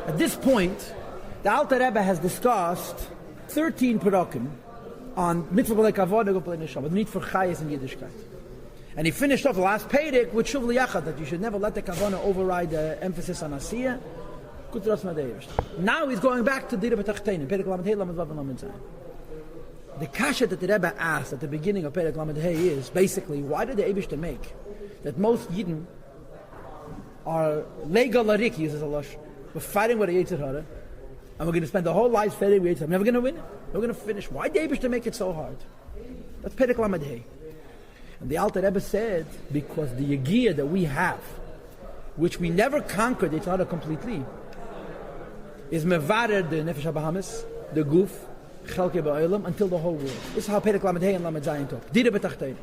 At this point, the Alter Rebbe has discussed 13 parakim on mitzvah b'lei kavod and b'lei neshama, the need for chayes and yiddishkeit. And he finished off the last peirik with shuv liyachad, that you should never let the kavana override the emphasis on asiyah. Now he's going back to Dira B'Tachtein, Perek Lamed Hey, Lamed Vav, and Lamed Zayin. The kasha that the Rebbe asked at the beginning of Perek Lamed Hey is basically, why did the Eibishter make that most Yidden are lega larik, uses a lush, we're fighting with a Yetzer Hara, and we're going to spend the whole life fighting with Yetzer Hara. We're never going to win it. We're going to finish. Why did the Eibishter make it so hard? That's Perek Lamed Hey. And the Alter Rebbe said, because the Yagiyah that we have, which we never conquered Yetzer Hara completely, is mevarer the nefesh habahamis, the guf, chelke ba'olam, until the whole world. This is how Perek Lamed Hey and Lamed Zayin talk. Dira b'tachtein.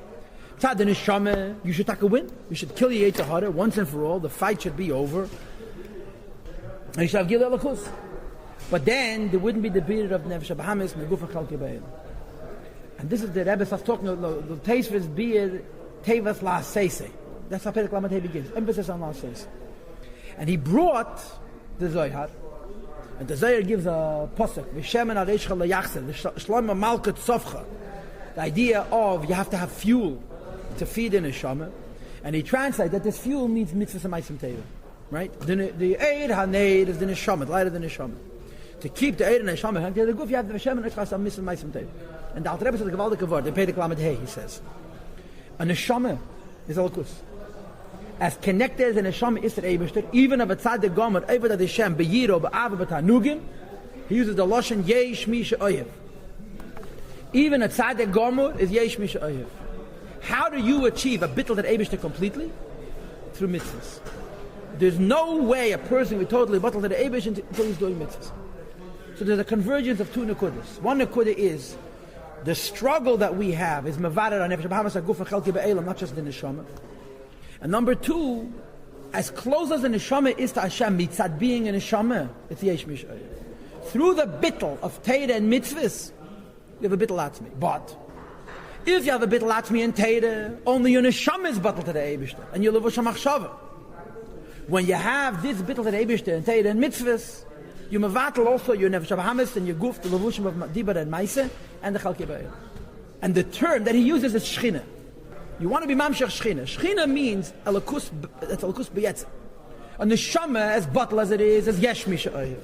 Tzad the neshama, you should take a win. You should kill your Yetzer Hara once and for all. The fight should be over. And you should have gilui alakus. But then there wouldn't be the period of nefesh habahamis, the guf and chelke ba'olam. And this is the Rebbe starts talking about the teisves beer tevas la seise. That's how Perek Lamed Hey begins. Emphasis on la seise. And he brought the Zohar. And the Zohar gives a posuk, V'shemen areishcha leyachsel, Shlomo malkat sofcha. The idea of you have to have fuel to feed in a neshama. And he translates that this fuel means mitzvahs and ma'asim teva. Right? The eid haneid is the neshama, the light of the neshama. To keep the eid and the neshama, the guf, you have the V'shemen areishcha mitzvahs and ma'asim teva. And the Alter Rebbe says a gewaldige word, in Perek Lamed Hey, he says, a neshama is a lakus. As connected as a neshama is to the Eibishter, even of a tzaddik gomer, Eived ad Hashem, beyiro, be'ava, b'tanugim, he uses the lashon yesh mi she'oyev. Even a tzaddik gomer is yesh mi she'oyev. How do you achieve a bittul that Eibishter completely? Through mitzvahs. There's no way a person will totally bittul to the Eibishter until he's doing mitzvahs. So there's a convergence of two nekudas. One nekuda is the struggle that we have is mevarer on nefesh habahamis, aguf and chelke ba'olam, not just the neshama. And number two, as close as a neshama is to Hashem, mitzad being a neshama, it's yesh mi she'oyev. Through the bittul of Torah and mitzvahs, you have a bittul atzmi. But if you have a bittul atzmi in Torah, only your neshama is bittul to the Eibishter, and you live with machshava. When you have this bittul to the Eibishter in Torah and mitzvahs, you mevatel also your nefesh habahamis and your guf, the levushim of dibar and maise, and the chalke ba'olam. And the term that he uses is shchina. You want to be mamshech shchina. Shchina means alakus, it's alakus b'yetz. A neshama, as batal as it is yesh mi she'oyev.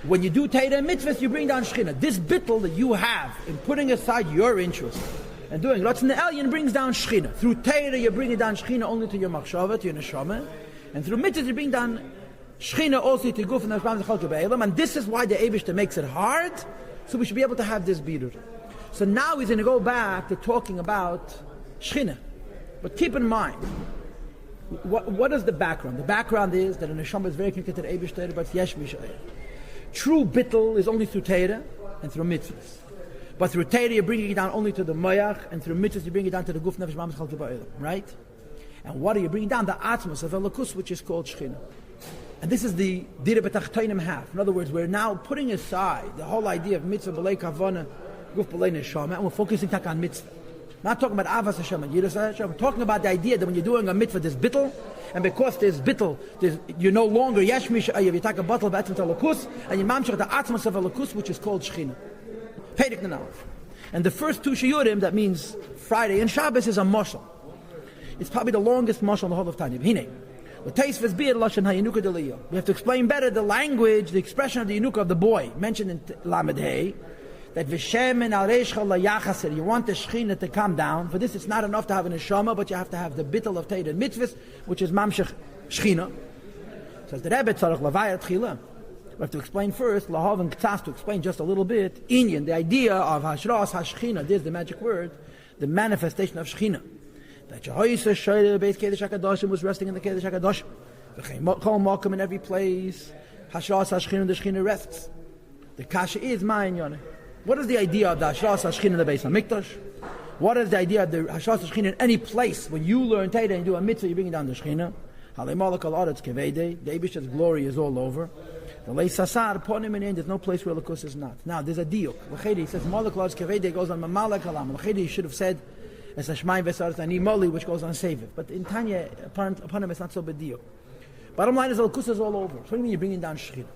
When you do Torah and mitzvahs, you bring down shchina. This bittul that you have in putting aside your interest and doing Ratzon Elyon brings down shchina. Through Torah, you bring down shchina only to your machshava, to your neshama, and through mitzvahs, you bring down shchina also to guf and the chalke ba'olam. And this is why the Eibishter makes it hard. So we should be able to have this birur. So now he's going to go back to talking about Shechina. But keep in mind, what is the background? The background is that a neshama is very connected to the Eibishter, but it's yesh mi she'oyev. True bittul is only through Torah and through mitzvahs. But through Torah you're bringing it down only to the moyach, and through mitzvahs you bring it down to the guf nefesh habahamis chalke ba'olam. Right? And what are you bringing down? The atzmos of elokus, which is called Shechina. And this is the dira b'tachtenim half. In other words, we're now putting aside the whole idea of mitzvah b'lei kavana, guf b'lei neshama, and we're focusing on mitzvah. Not talking about avas Hashem and yiras Hashem. We're talking about the idea that when you're doing a mitzvah, there's bittul, and because there's bittul, you're no longer yesh mi she'oyev. You take a bottle of atzmos elokus, and you mamshech the atzmos of elokus, which is called Shechina. Perek Nanalef. And the first two shiurim, that means Friday and Shabbos, is a mashal. It's probably the longest mashal in the whole of Tanya. Hine. We have to explain better the language, the expression of the Yenuka of the boy, mentioned in Lamed Hey, that V'shemen areishcha layachaser, you want the Shechina to come down. For this, it's not enough to have a neshama, but you have to have the bittul of Torah and mitzvahs, which is mamshech Shechina. Says the Rebbe, tzarech lavayat chila. We have to explain first, lahav and k'tzas, to explain just a little bit, inyan, the idea of hashras, hashchina, there's the magic word, the manifestation of Shechina. That Jehoiasa Shoyre Beis Kedesh HaKadoshim was resting in the Kedesh HaKadoshim. V'chein kol mokum in every place. Hashras HaShechina, the Shechina rests. The kasha is ma'in yoneh. What is the idea of the Hashras HaShechina in the Beis HaMikdash? What is the idea of the Hashras HaShechina in any place? When you learn Torah and you do a mitzvah, you bring down the Shechina. Halei malak al aretz kevede. The Eibishter's glory is all over. The lei sasar ponim in, there's no place where Lakus is not. Now there's a diuk. L'chedi, he says malak al aretz kevede goes on mamalak alam. L'chedi, he should have said as a Shmai Vesaris Ani Moli, which goes on Seviv. But in Tanya, upon him, it's not so big deal. Bottom line is Elokus is all over. So what do you mean you're bringing down Shechina?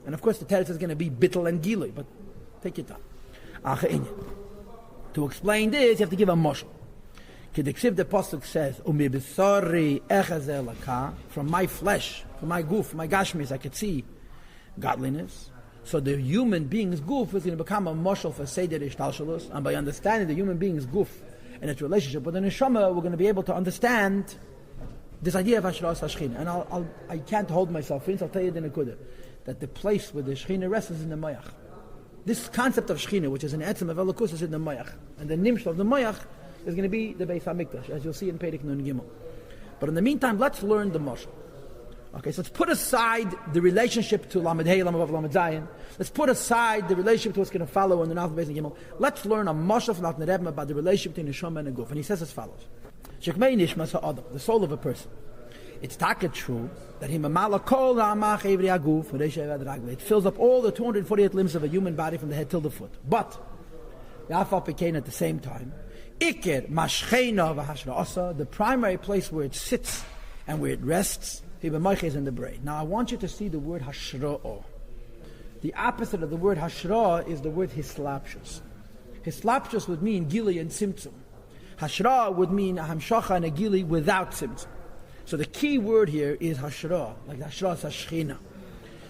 And of course the teretz is going to be Bittel and Gilui, but take your time. To explain this, you have to give a moshel. The pasuk says, from my flesh, from my goof, my gashmis, I could see godliness. So the human being's goof is going to become a moshel for Seder Ishtalshalos, and by understanding the human being's goof and its relationship with the neshama, we're going to be able to understand this idea of Hashras HaShechina. And I can't hold myself in, so I'll tell you the Nekudah, that the place where the Shechina rests is in the Mayach. This concept of Shechina, which is an etzem of Elokus, is in the Mayach. And the nimsh of the Mayach is going to be the Beis HaMikdash, as you'll see in Perek Nun Gimel. But in the meantime, let's learn the Mashal. Okay, so let's put aside the relationship to Lamed Hey, Lamed Vav, Lamed Zayin. Let's put aside the relationship to what's going to follow in the Nalf Beis Gimel. Let's learn a Mashal from Alten Rebbe about the relationship between Neshama and the Guf. And he says as follows. Shekmei Nishmas HaAdam, the soul of a person. It's taka true that he mamala kol ramach evri aguf, it fills up all the 248 limbs of a human body from the head till the foot. But Yafal Pekain at the same time, Iker mashchena v'hashra'asa, the primary place where it sits and where it rests, is in the brain. Now I want you to see the word hashra'ah. The opposite of the word hashra'ah is the word hislapshus. Hislapshus would mean gili and simtzum. Hashra'ah would mean hamshacha and a gili without simtzum. So the key word here is hashra, like hashra is hashchina.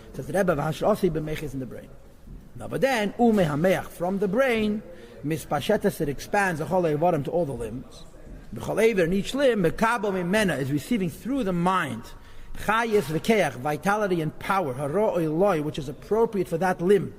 It says the Rebbe of hashrasi b'meiches in the brain. Now, but then umehameach from the brain, mispashetas, it expands the whole evarim to all the limbs. B'chol ever, in each limb, mekabel mimena is receiving through the mind chayes v'keach, vitality and power, haro oiloi, which is appropriate for that limb.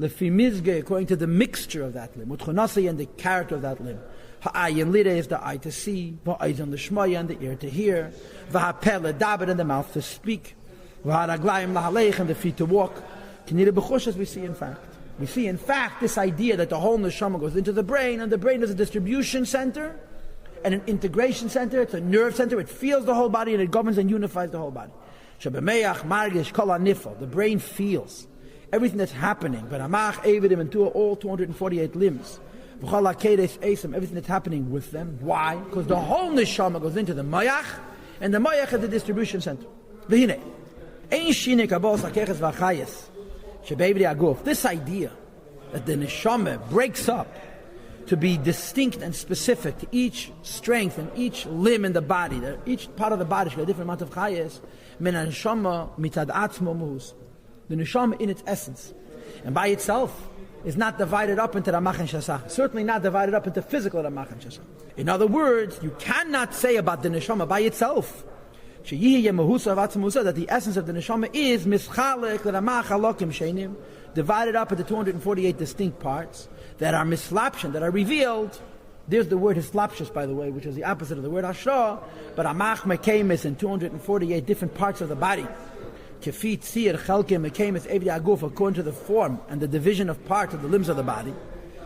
Lefi mizge, according to the mixture of that limb, utchonasi and the character of that limb. Ha'ayin lira is the eye to see, va'ayzon l'shmaya and the ear to hear, v'ha'peh l'daber and the mouth to speak, v'ha'raglayim l'haleich and the feet to walk. Kinira b'chush, as we see in fact. We see in fact this idea that the whole neshama goes into the brain, and the brain is a distribution center and an integration center. It's a nerve center. It feels the whole body and it governs and unifies the whole body. Shebemeach margish kol hanifal. The brain feels everything that's happening. But amach evidim into all 248 limbs. Everything that's happening with them. Why? Because the whole neshama goes into the mayach, and the mayach is the distribution center. This idea that the neshama breaks up to be distinct and specific to each strength and each limb in the body, that each part of the body should have a different amount of chayes. The neshama in its essence and by itself is not divided up into Ramach and Shasach. Certainly not divided up into physical Ramach and Shasach. In other words, you cannot say about the neshama by itself that the essence of the neshama is mischalek Ramach halokim shenim, divided up into 248 distinct parts that are mislapshan, that are revealed. There's the word hislapshus, by the way, which is the opposite of the word hashra, but amach mekemis in 248 different parts of the body. According to the form and the division of parts of the limbs of the body.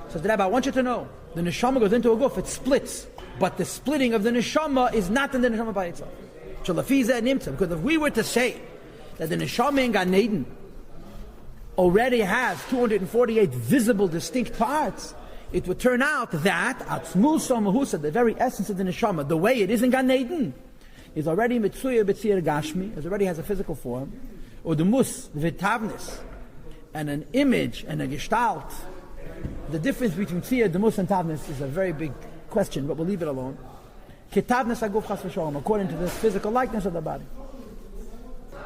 So the Rebbe, I want you to know, the neshama goes into a guf, it splits. But the splitting of the neshama is not in the neshama by itself. Because if we were to say that the neshama in Gan Eden already has 248 visible, distinct parts, it would turn out that Atzmusa Mahusa, the very essence of the neshama, the way it is in Gan Eden, is already mitzuya b'tzir gashmi, it already has a physical form, or the mus, the vitavnis, and an image and a gestalt. The difference between tzir, the mus, and tavnis is a very big question, but we'll leave it alone. Kitavnis aguf chas v'sholom, according to this physical likeness of the body.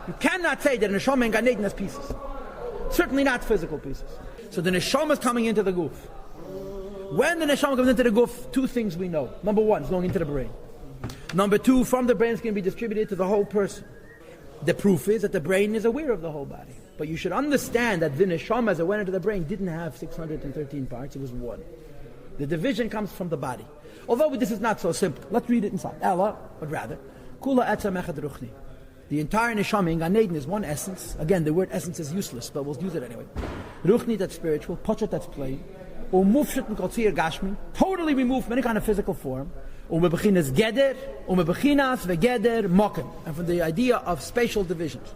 You cannot say that a neshama in Gan Eden has pieces. Certainly not physical pieces. So the neshama is coming into the guf. When the neshama comes into the guf, two things we know. Number one, it's going into the brain. Number two, from the brain it's going to be distributed to the whole person. The proof is that the brain is aware of the whole body. But you should understand that the neshama, as it went into the brain, didn't have 613 parts, it was one. The division comes from the body. Although this is not so simple. Let's read it inside. Ella, but rather, Kula etzem echad ruchni. The entire neshama in Gan Eden is one essence. Again, the word essence is useless, but we'll use it anyway. Ruchni, that's spiritual. Pachat, that's plain. Umufshet and kotzir gashmi, totally removed from any kind of physical form. Umebechinas geder, umebechinas vegeder mokem. And from the idea of spatial divisions.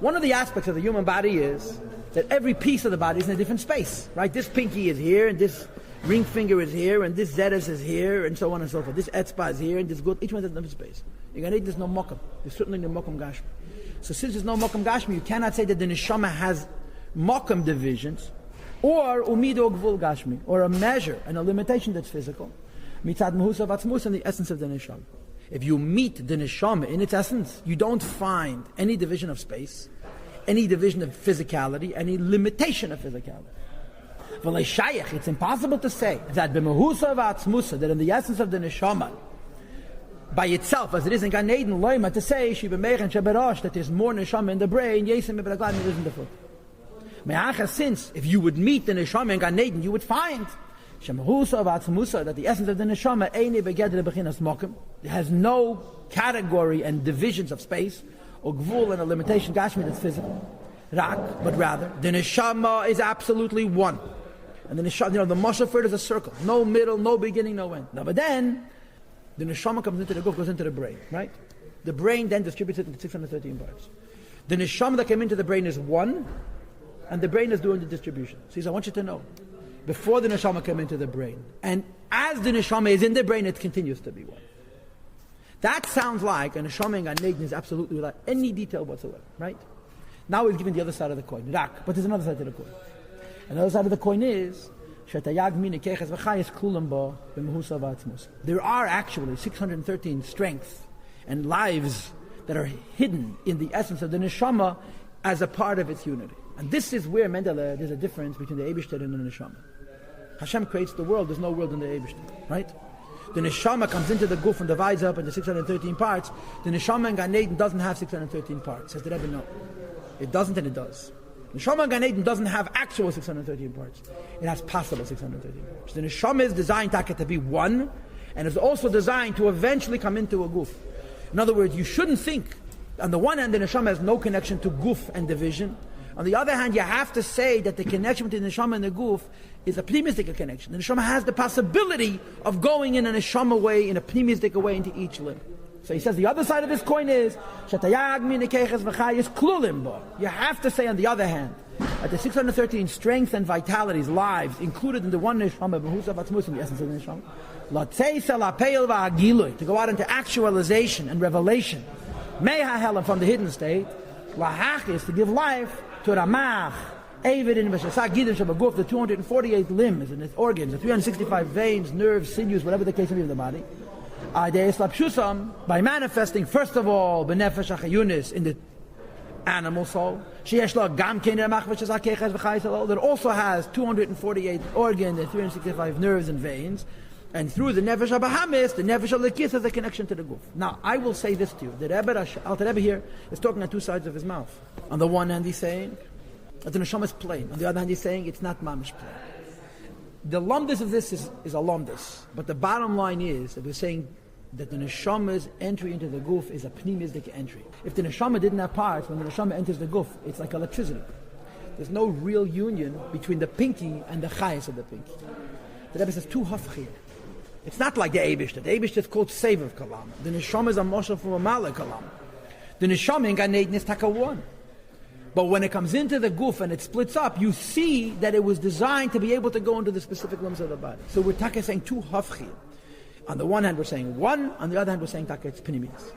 One of the aspects of the human body is that every piece of the body is in a different space, right? This pinky is here, and this ring finger is here, and this zeres is here, and so on and so forth. This etzba is here, and this good. Each one has a different space. In Gan Eden, there's no mokem. There's certainly no mokem gashmi. So since there's no Mokum Gashmi, you cannot say that the Neshama has Mokum divisions, or Umido Gvul Gashmi, or a measure and a limitation that's physical. Mitzad Mehusa Vatzmus, and the essence of the Neshama. If you meet the Neshama in its essence, you don't find any division of space, any division of physicality, any limitation of physicality. It's impossible to say that b'mehusa v'atzmusa, that in the essence of the neshama, by itself, as it is in Gan Eden, loima, to say that there's more neshama in the brain, yesim than there is in the foot. Since if you would meet the neshama in Gan Eden, you would find that the essence of the neshama has no category and divisions of space, or gvul and a limitation, gashmi, that's physical. But rather, the neshama is absolutely one. And the neshama, the mashal for it is a circle. No middle, no beginning, no end. Now, but then, the neshama comes into the guf, goes into the brain, right? The brain then distributes it into 613 parts. The neshama that came into the brain is one, and the brain is doing the distribution. So he says, I want you to know, before the neshama came into the brain, and as the neshama is in the brain, it continues to be one. That sounds like a neshama in Gan Eden is absolutely without any detail whatsoever, right? Now we've given the other side of the coin, rak, but there's another side to the coin. And the other side of the coin is, there are actually 613 strengths and lives that are hidden in the essence of the neshama as a part of its unity. And this is where Mendele, there's a difference between the Eibishter and the neshama. Hashem creates the world, there's no world in the Eibishter, right? The neshama comes into the guf and divides up into 613 parts. The neshama in Gan Eden doesn't have 613 parts. Says the Rebbe, no. It doesn't and it does. The neshama in Gan Eden doesn't have actual 613 parts. It has possible 613 parts. The neshama is designed to be one, and is also designed to eventually come into a guf. In other words, you shouldn't think, on the one hand, the neshama has no connection to guf and division. On the other hand, you have to say that the connection between the neshama and the guf is a pneumistic connection. The neshama has the possibility of going in a neshama way, in a pneumistic way, into each limb. So he says the other side of this coin is you have to say, on the other hand, that the 613 strengths and vitalities, lives, included in the one neshama, in the essence of the neshama, to go out into actualization and revelation, from the hidden state, is to give life to Ramach, the 248 limbs and its organs, the 365 veins, nerves, sinews, whatever the case may be of the body, by manifesting, first of all, benefesh achayunis, in the animal soul, that also has 248 organs and 365 nerves and veins, and through the nefesh habahamis, the nefesh halakis has a connection to the guf. Now, I will say this to you: the Alter Rebbe here is talking on two sides of his mouth. On the one hand, he's saying that the neshama is plain. On the other hand, he's saying it's not mamish plain. The lumdus of this is a lumdus, but the bottom line is that we're saying that the neshama's entry into the guf is a pneumistic entry. If the neshama didn't have parts, when the neshama enters the guf, it's like electricity. There's no real union between the pinky and the chayes of the pinky. The Rebbe says two hafchir. It's not like the Eibishter. The Eibishter is called Sever Kalam. The neshama is a moshe from a Malek Kalam. The neshama in Gan Eden is taka one. But when it comes into the guf and it splits up, you see that it was designed to be able to go into the specific limbs of the body. So we're taka saying two hafchir. On the one hand, we're saying one. On the other hand, we're saying taka it's pnimius.